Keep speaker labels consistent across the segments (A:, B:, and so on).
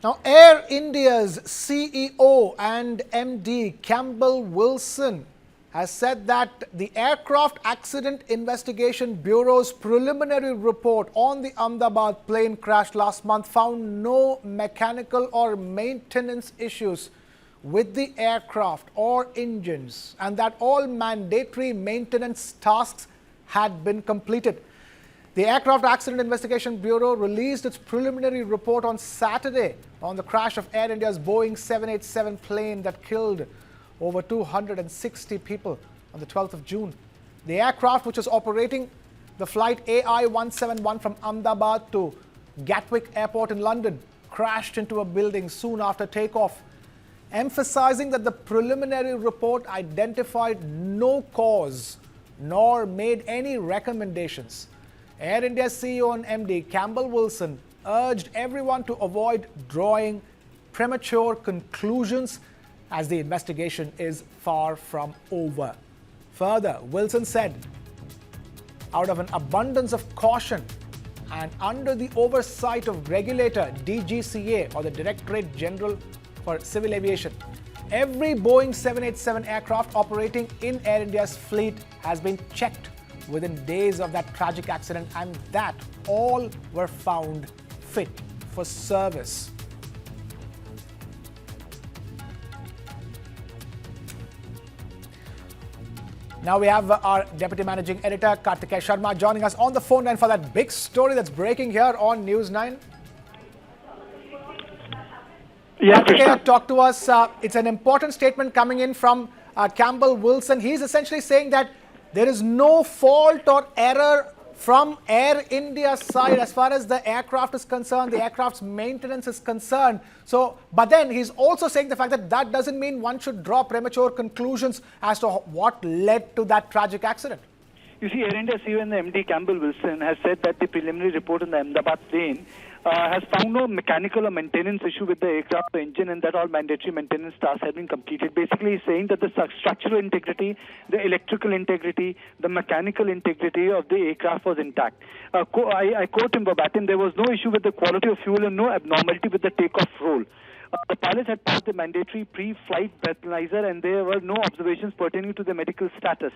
A: Now, Air India's CEO and MD Campbell Wilson has said that the Aircraft Accident Investigation Bureau's preliminary report on the Ahmedabad plane crash last month found no mechanical or maintenance issues with the aircraft or engines, and that all mandatory maintenance tasks had been completed. The Aircraft Accident Investigation Bureau released its preliminary report on Saturday on the crash of Air India's Boeing 787 plane that killed over 260 people on the 12th of June. The aircraft, which was operating the flight AI-171 from Ahmedabad to Gatwick Airport in London, crashed into a building soon after takeoff, emphasizing that the preliminary report identified no cause nor made any recommendations. Air India's CEO and MD Campbell Wilson urged everyone to avoid drawing premature conclusions as the investigation is far from over. Further, Wilson said, out of an abundance of caution and under the oversight of regulator DGCA, or the Directorate General for Civil Aviation, every Boeing 787 aircraft operating in Air India's fleet has been checked within days of that tragic accident, and that all were found fit for service. Now we have our Deputy Managing Editor Kartikeya Sharma joining us on the phone line for that big story that's breaking here on News9.
B: Yes,
A: Kartikeya, talk to us. It's an important statement coming in from Campbell Wilson. He's essentially saying that there is no fault or error from Air India's side as far as the aircraft is concerned, the aircraft's maintenance is concerned. But then he's also saying the fact that that doesn't mean one should draw premature conclusions as to what led to that tragic accident.
B: You see, Air India CEO and the MD Campbell Wilson has said that the preliminary report on the Ahmedabad plane has found no mechanical or maintenance issue with the aircraft engine, and that all mandatory maintenance tasks have been completed. Basically, he's saying that the structural integrity, the electrical integrity, the mechanical integrity of the aircraft was intact. I quote him verbatim, there was no issue with the quality of fuel and no abnormality with the takeoff roll. The pilots had passed the mandatory pre-flight breathalyzer and there were no observations pertaining to the medical status.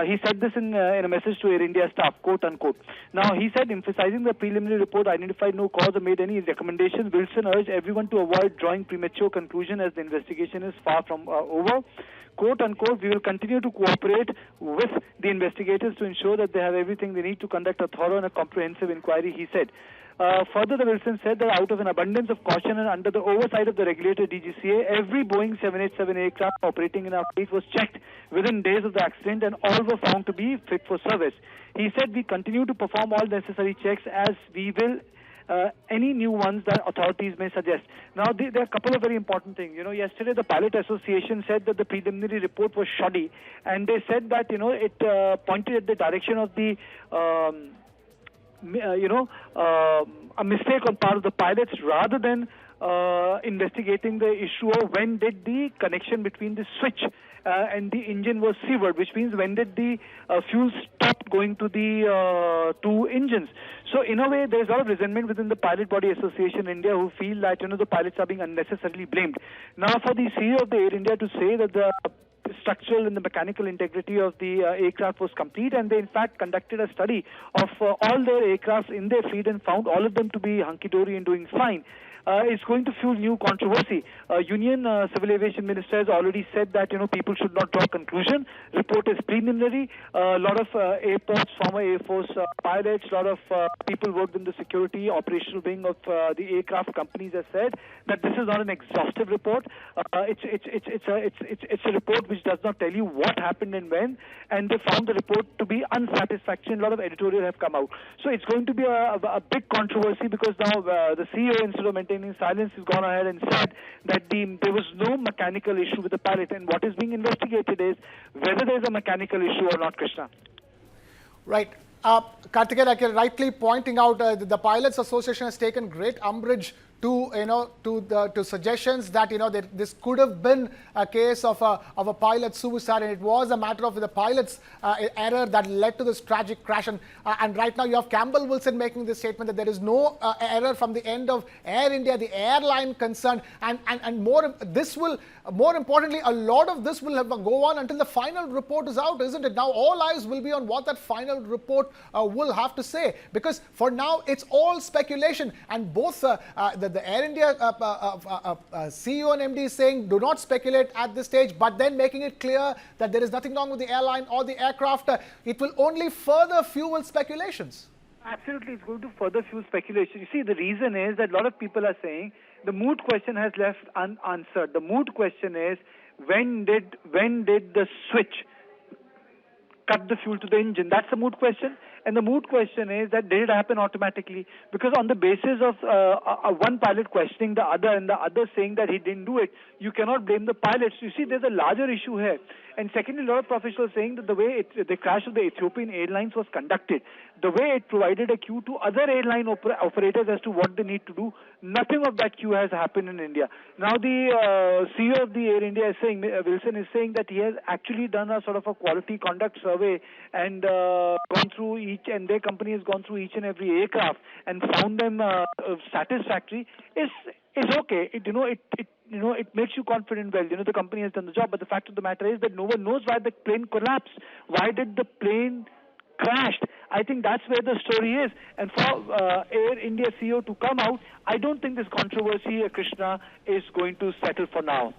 B: He said this in a message to Air India staff, quote unquote. Now, he said, emphasizing the preliminary report identified no cause or made any recommendations, Wilson urged everyone to avoid drawing premature conclusion as the investigation is far from over. Quote unquote, we will continue to cooperate with the investigators to ensure that they have everything they need to conduct a thorough and a comprehensive inquiry, he said. Further, the Wilson said that out of an abundance of caution and under the oversight of the regulator DGCA, every Boeing 787 aircraft operating in our fleet was checked within days of the accident and all were found to be fit for service. He said we continue to perform all necessary checks as we will any new ones that authorities may suggest. Now, there are a couple of very important things. You know, yesterday the Pilot Association said that the preliminary report was shoddy, and they said that, you know, it pointed at the direction of the a mistake on part of the pilots rather than investigating the issue of when did the connection between the switch and the engine was severed, which means when did the fuel stop going to the two engines. So in a way, there's a lot of resentment within the Pilot Body Association in India who feel that, you know, the pilots are being unnecessarily blamed. Now, for the CEO of the Air India to say that the structural and the mechanical integrity of the aircraft was complete, and they in fact conducted a study of all their aircrafts in their fleet and found all of them to be hunky-dory and doing fine. It's going to fuel new controversy. Union Civil Aviation Minister has already said that, you know, people should not draw conclusion. Report is preliminary. A lot of airports, former Air Force pilots, a lot of people worked in the security operational wing of the aircraft companies have said that this is not an exhaustive report. It's a report which does not tell you what happened and when, and they found the report to be unsatisfactory. A lot of editorial have come out. So it's going to be a big controversy because now the CEO, instead of maintaining silence, has gone ahead and said that there was no mechanical issue with the pilot, and what is being investigated is whether there's a mechanical issue or not, Krishna.
A: Right. Kartikeya, like you're rightly pointing out, the Pilots Association has taken great umbrage to to suggestions that that this could have been a case of a pilot suicide, and it was a matter of the pilot's error that led to this tragic crash. And right now you have Campbell Wilson making this statement that there is no error from the end of Air India, the airline concerned, and more importantly, a lot of this will have go on until the final report is out, isn't it? Now all eyes will be on what that final report will have to say, because for now it's all speculation, and both the Air India CEO and MD is saying do not speculate at this stage, but then making it clear that there is nothing wrong with the airline or the aircraft. It will only further fuel speculations.
B: Absolutely, it's going to further fuel speculation. You see, the reason is that a lot of people are saying the moot question has left unanswered. The moot question is when did the switch cut the fuel to the engine? That's the moot question. And the moot question is that did it happen automatically? Because on the basis of one pilot questioning the other and the other saying that he didn't do it, you cannot blame the pilots. You see, there's a larger issue here. And secondly, a lot of professionals are saying that the way the crash of the Ethiopian Airlines was conducted, the way it provided a cue to other airline operators as to what they need to do, nothing of that cue has happened in India. Now the CEO of the Air India is saying, Wilson is saying that he has actually done a sort of a quality conduct survey and gone through and their company has gone through each and every aircraft and found them satisfactory. Is okay. It makes you confident. Well, the company has done the job, but the fact of the matter is that no one knows why the plane collapsed. Why did the plane crash? I think that's where the story is. And for Air India CEO to come out, I don't think this controversy, Krishna, is going to settle for now.